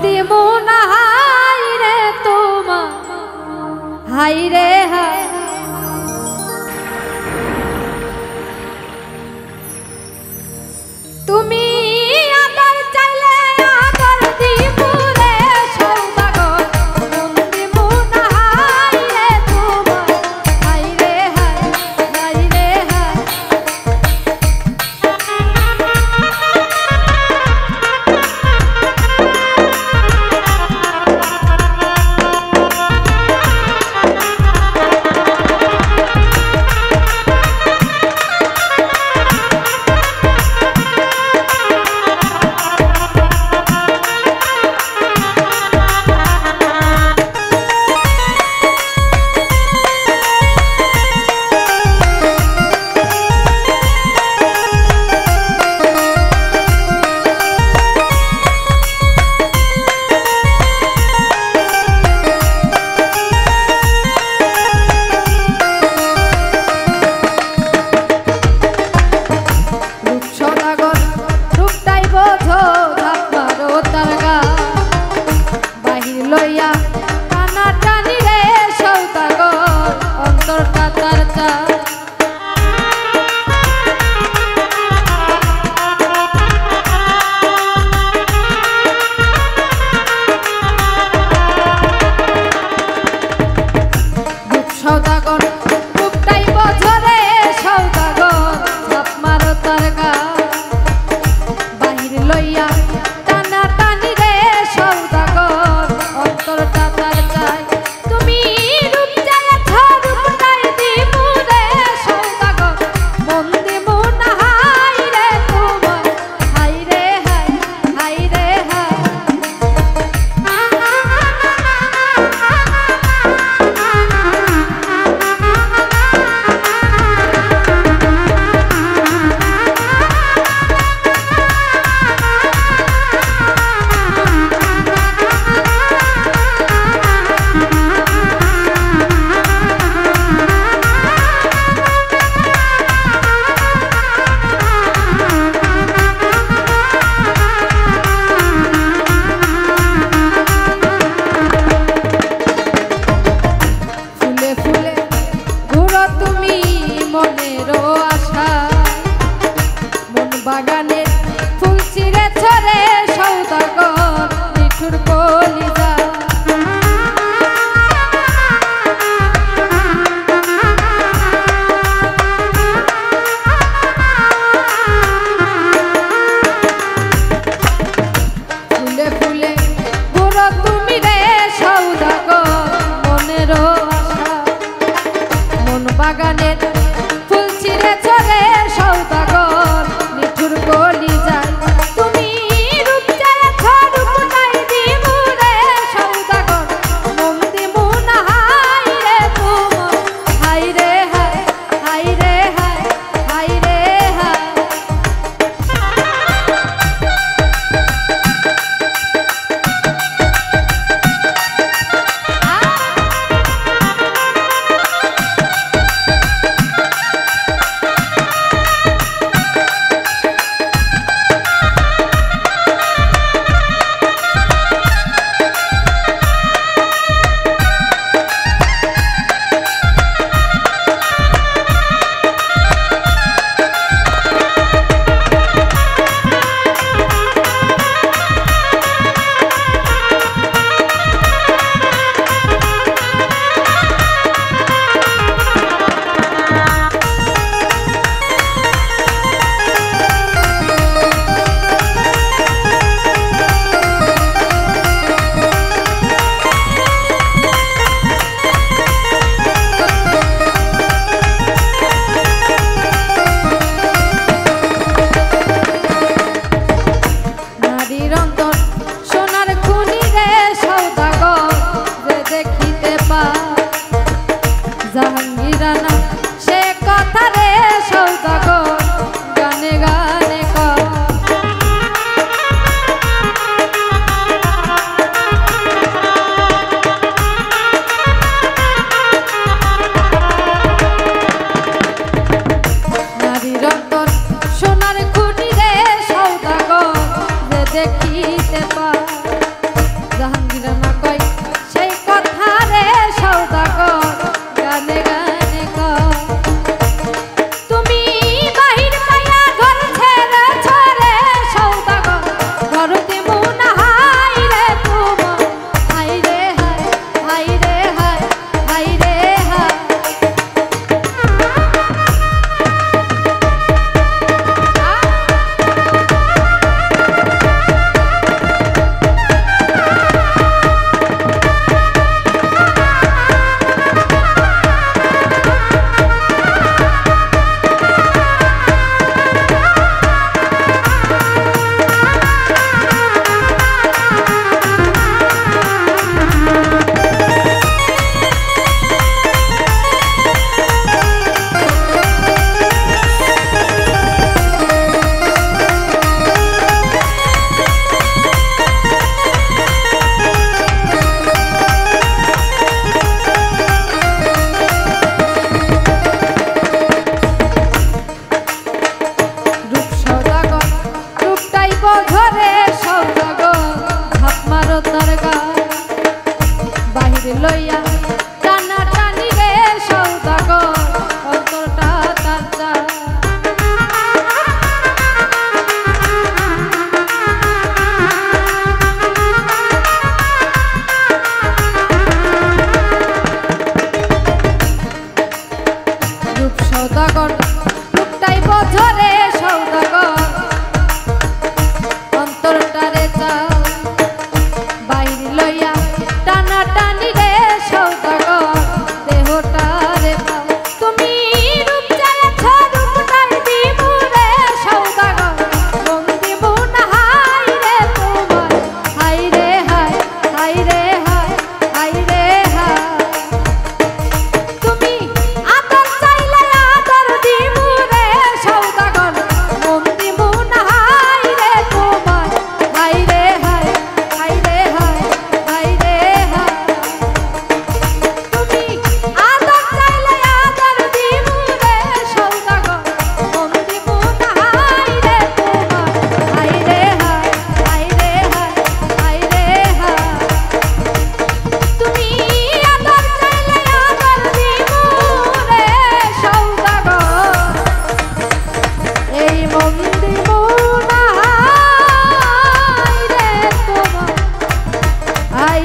দিব না হাই রে তোমা হাই রে হাই তুমি আদর চাইলে আদর দিব রে সৌদাগর মন দিব না হাই রে তোমা হাই রে হাই হাই রে হাই তার গায় বাহিরে লইয়া টানা টানি রে সৌদাগর অন্তরটা তার যায় রূপ সৌদাগর রূপটাই বছরে সৌদাগর অন্তরটারে চাও বাইরে লইয়া টানা টানি রে সৌদাগর দেহটারে পাও তুমি রূপ চাইছ রূপটাই দিবু রে সৌদাগর মন দিবু না হাই রে তোমার হাই রে হাই হাই রে হাই হাই রে হাই তুমি আদর চাইলে আদর দিবু রে সৌদাগর মন দিবু না হাই রে তোমার হাই রে হাই হাই রে হাই হাই রে হাই তুমি আদর চাইলে আদর দিবু রে সৌদাগর মন দিবু না হাই রে তোমার হাই রে হাই হাই রে হাই হাই রে হাই তুমি আদর চাইলে আদর দিবু রে সৌদাগর এই মন দিবু না হাই রে তোমার হাই